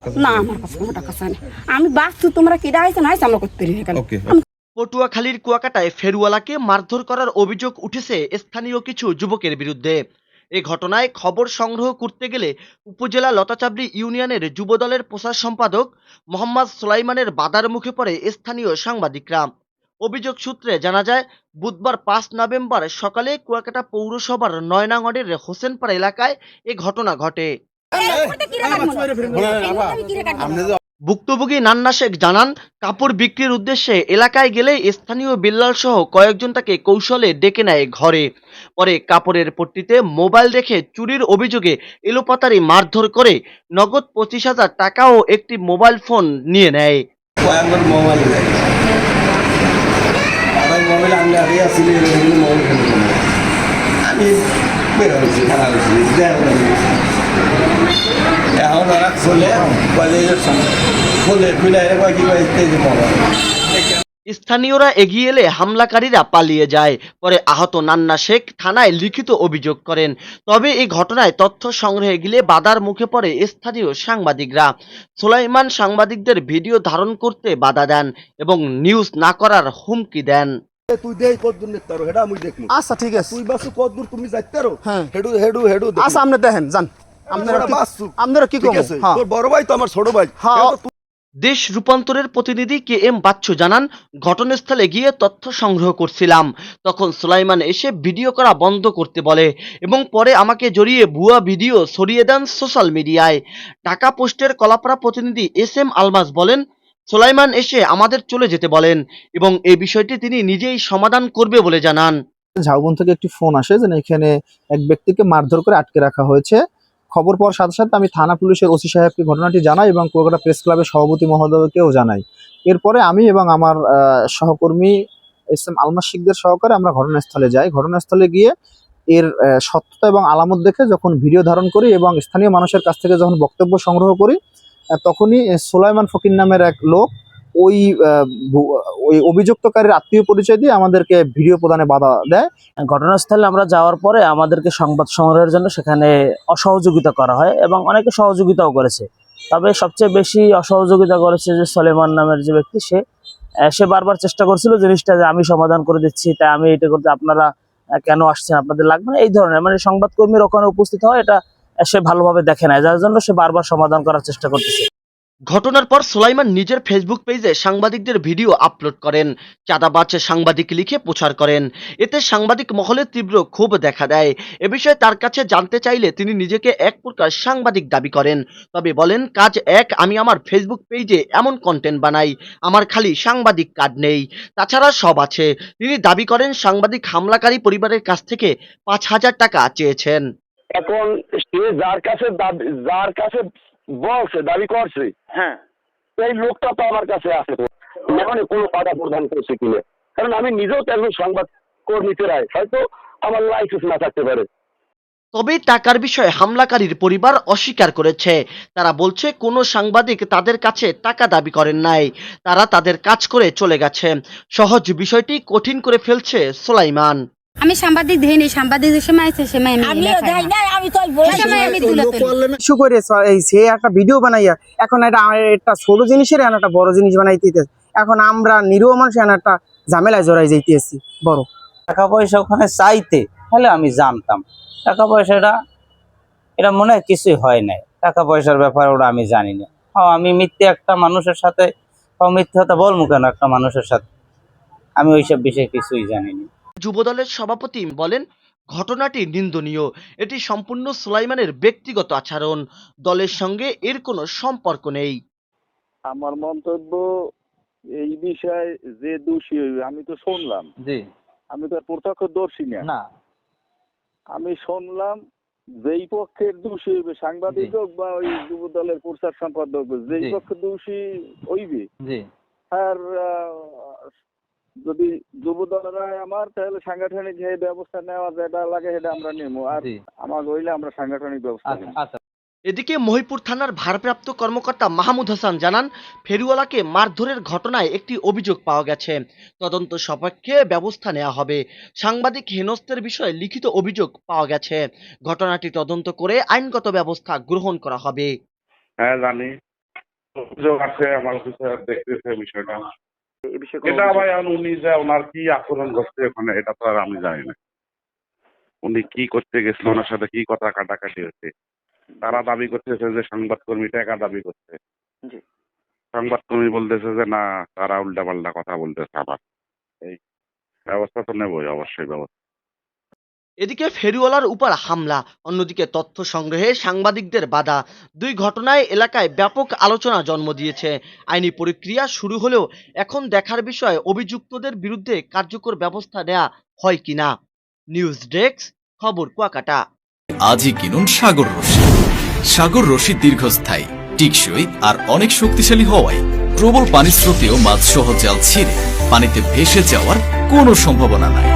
না আমার কাছে কোনো টাকা চাই না। আমি বাঁচছি, তোমরা কি আইছো না আইছো আমরা করতে পারি কেন? পটুয়াখালীর কুয়াকাটায় ফেরিওয়ালাকে মারধর করার অভিযোগ উঠেছে স্থানীয় কিছু যুবকের বিরুদ্ধে। এ ঘটনায় খবর সংগ্রহ করতে গেলে উপজেলা লতাচাবড়ি ইউনিয়নের যুবদলের প্রচার সম্পাদক মোহাম্মদ সুলাইমানের বাধার মুখে পড়ে স্থানীয় সাংবাদিকরা। অভিযোগ সূত্রে জানা যায়, বুধবার ৫ নভেম্বর সকালে কুয়াকাটা পৌরসভার ৯ নং ওয়ার্ডের হোসেনপাড়া এলাকায় এ ঘটনা ঘটে। ভুক্তভোগী নান্না শেখ জানান, কাপড় বিক্রির উদ্দেশ্যে এলাকায় গেলে স্থানীয় বিল্লাল সহ কয়েকজন তাকে কৌশলে ডেকে নেয় ঘরে। পরে কাপড়ের পট্টিতে মোবাইল রেখে চুরির অভিযোগে এলোপাতাড়ি মারধর করে নগদ ২৫,০০০ টাকা ও একটি মোবাইল ফোন নিয়ে নেয়। স্থানীয়রা এগিয়ে এলে হামলাকারীরা পালিয়ে যায়। পরে আহত নান্না শেখ থানায় লিখিত অভিযোগ করেন। তবে এই ঘটনায় তথ্য সংগ্রহে গেলে বাধার মুখে পড়ে স্থানীয় সাংবাদিকরা। সুলাইমান সাংবাদিকদের ভিডিও ধারণ করতে বাধা দেন এবং নিউজ না করার হুমকি দেন। তুই দেই কতদূর নিতে পারো হেডা আমি দেখমু। আচ্ছা ঠিক আছে, তুই বাসু কতদূর তুমি যাইতে পারো? হ্যাঁ হেডু হেডু হেডু আচ্ছা আপনি দেখেন যান, আপনারা কি ঠিক করবেন? আছে, তোর বড় ভাই তো আমার ছোট ভাই। হ্যাঁ। দেশ রূপান্তরের প্রতিনিধি কে এম বাচ্চু জানান, ঘটনাস্থলে গিয়ে তথ্য সংগ্রহ করছিলাম। তখন সুলাইমান এসে ভিডিও করা বন্ধ করতে বলে এবং পরে আমাকে জড়িয়ে ভুয়া ভিডিও ছড়িয়ে দেন সোশ্যাল মিডিয়ায়। ঢাকা পোস্টের কলাপাড়া প্রতিনিধি এস এম আলমাস বলেন, সুলাইমান এসে আমাদের চলে যেতে বলেন এবং এই বিষয়টি তিনি নিজেই সমাধান করবে বলে জানান। ঝাউবন থেকে একটি ফোন আসে যে এখানে এক ব্যক্তিকে মারধর করে আটকে রাখা হয়েছে। খবর পাওয়ার সাথে সাথে আমি থানা পুলিশের ওসি সাহেবকে ঘটনাটি জানাই এবং কুয়াকাটা প্রেস ক্লাবের সভাপতি মহোদয়কেও জানাই। এরপরে আমি এবং আমার সহকর্মী এস এম আলমাস শিকদের সহকারে আমরা ঘটনাস্থলে যাই। ঘটনাস্থলে গিয়ে এর সত্যতা এবং আলামত দেখে যখন ভিডিও ধারণ করি এবং স্থানীয় মানুষের কাছ থেকে যখন বক্তব্য সংগ্রহ করি, তখনই সুলাইমান ফকির নামের এক লোক ওই অভিযুক্তকারীর আত্মীয় পরিচয় দিয়ে আমাদেরকে ভিডিও প্রদানে বাধা দেয়। ঘটনাস্থলে আমরা যাওয়ার পরে আমাদেরকে সংবাদ সংগ্রহের জন্য সেখানে অসহযোগিতা করা হয় এবং অনেকে সহযোগিতাও করেছে। তবে সবচেয়ে বেশি অসহযোগিতা করেছে যে সুলাইমান নামের যে ব্যক্তি, সে বারবার চেষ্টা করছিল জিনিসটা যে আমি সমাধান করে দিচ্ছি, তাই আমি এটা করতে, আপনারা কেন আসছেন, আপনাদের লাগবে না, এই ধরনের মানে সংবাদকর্মীর ওখানে উপস্থিত হয় এটা সে ভালোভাবে দেখে নেয়, যার জন্য সে বারবার সমাধান করার চেষ্টা করতেছে। ঘটনার পর সুলাইমান নিজের ফেসবুক পেজে সাংবাদিকদের ভিডিও আপলোড করেন, চাঁদাবাজ সাংবাদিক লিখে প্রচার করেন। এতে সাংবাদিক মহলে তীব্র ক্ষোভ দেখা দেয়। এ বিষয়ে তার কাছে জানতে চাইলে তিনি নিজেকে এক প্রকার সাংবাদিক দাবি করেন, তবে বলেন, কাজ এক, আমি আমার ফেসবুক পেজে এমন কন্টেন্ট বানাই, আমার খালি সাংবাদিক কার্ড নেই, তাছাড়া সব আছে। তিনি দাবি করেন সাংবাদিক হামলাকারী পরিবারের কাছ থেকে ৫,০০০ টাকা চেয়েছেন। এখন সে যার কাছে বলছে, দাবি করছে, হ্যাঁ, এই লোকটা তো আমার কাছে আছে, মানে কোনো বাধা প্রদান করছে কিনা, কারণ আমি নিজেও তো একজন সংবাদ কর্মী পেরাই, হয়তো আমার লাইসেন্স না থাকতে পারে। তবে টাকার বিষয়ে হামলাকারীর পরিবার অস্বীকার করেছে। তারা বলছে কোনো সাংবাদিক তাদের কাছে টাকা দাবি করেন নাই, তারা তাদের কাজ করে চলে গেছে। সহজ বিষয়টি কঠিন করে ফেলছে সুলাইমান। আমি সাংবাদিক দেইনি, সাংবাদিকদের সময় আছে সময় আমি দেই না, আমি তো সময় আমি তুলে ইস্যু করে সে একটা ভিডিও বানাইয়া এখন একটা ছোট জিনিসের একটা বড় জিনিস বানাইতে, এখন আমরা নিরীহ মানুষ একটা ঝামেলায় জড়াই যাইতেছি বড়। টাকা পয়সা ওখানে চাইতে তাহলে আমি জানতাম, টাকা পয়সাটা এটা মনে হয় কিছুই হয় নাই, টাকা পয়সার ব্যাপারে ওটা আমি জানি না। আমি মিথ্যে একটা মানুষের সাথে মিথ্যে কথা বলবো কেন একটা মানুষের সাথে, আমি ওইসব বিষয়ে কিছুই জানি না। যুবদলের সভাপতি বলেন, ঘটনাটি নিন্দনীয়, এটি সম্পূর্ণ সুলাইমানের ব্যক্তিগত আচরণ, দলের সঙ্গে এর কোনো সম্পর্ক নেই। আমার মন্তব্য এই বিষয়ে যে দোষী হইবে, আমি তো শুনলাম, আমি তো প্রত্যক্ষদর্শী না, আমি শুনলাম যেই পক্ষের দোষী হইবে, সাংবাদিক হোক বা ওই যুব দলের প্রচার সম্পাদক, যেই পক্ষের দোষী হইবে, আর যদি যুব দলরা আমার, তাহলে সাংগঠনিক যে ব্যবস্থা নেওয়া যেটা লাগে সেটা আমরা নেব, আর আমার হইলে আমরা সাংগঠনিক ব্যবস্থা নেব। এদিকে মহিপুর থানার ভারপ্রাপ্ত কর্মকর্তা মাহমুদ হাসান জানান, ফেরিওয়ালাকে মারধরের ঘটনায় একটি অভিযোগ পাওয়া গেছে, তদন্ত সাপেক্ষে ব্যবস্থা নেওয়া হবে। সাংবাদিক হেনস্থার বিষয়ে লিখিত অভিযোগ পাওয়া গেছে, ঘটনাটি তদন্ত করে আইনগত ব্যবস্থা গ্রহণ করা হবে। হ্যাঁ জানি। অভিযোগ আছে, আমার অফিসার দেখতেছে বিষয়টা। এই বিষয়ে এটা ভাই এখন উনি যে ওনার কি আচরণ ঘটছে ওখানে, এটা তো আর আমি জানি না। উনি কি করতে গেছিল, ওনার সাথে কি কথা কাটাকাটি হচ্ছে। তারা দাবি করতেছে যে সংবাদকর্মী টাকা দাবি করছে, জি। সংবাদকর্মী বলতেছে যে না, তারা উল্টাপাল্টা কথা বলতেছে। আবার এই ব্যবস্থা তো নেবই, অবশ্যই ব্যবস্থা। এদিকে ফেরিওয়ালার উপর হামলা, অন্যদিকে তথ্য সংগ্রহে সাংবাদিকদের বাধা, দুই ঘটনায় এলাকায় ব্যাপক আলোচনা জন্ম দিয়েছে। আইনি প্রক্রিয়া শুরু হলেও এখন দেখার বিষয় অভিযুক্তদের বিরুদ্ধে কার্যকর ব্যবস্থা নেওয়া হয় কিনা। নিউজ ডেস্ক, খবর কুয়াকাটা। আজই কিনুন সাগর রশ্মি। সাগর রশ্মি দীর্ঘস্থায়ী, টিকসই আর অনেক শক্তিশালী হওয়ায় প্রবল পানির স্রোতেও মাছ সহ জাল ছিঁড়ে পানিতে ভেসে যাওয়ার কোনো সম্ভাবনা নাই।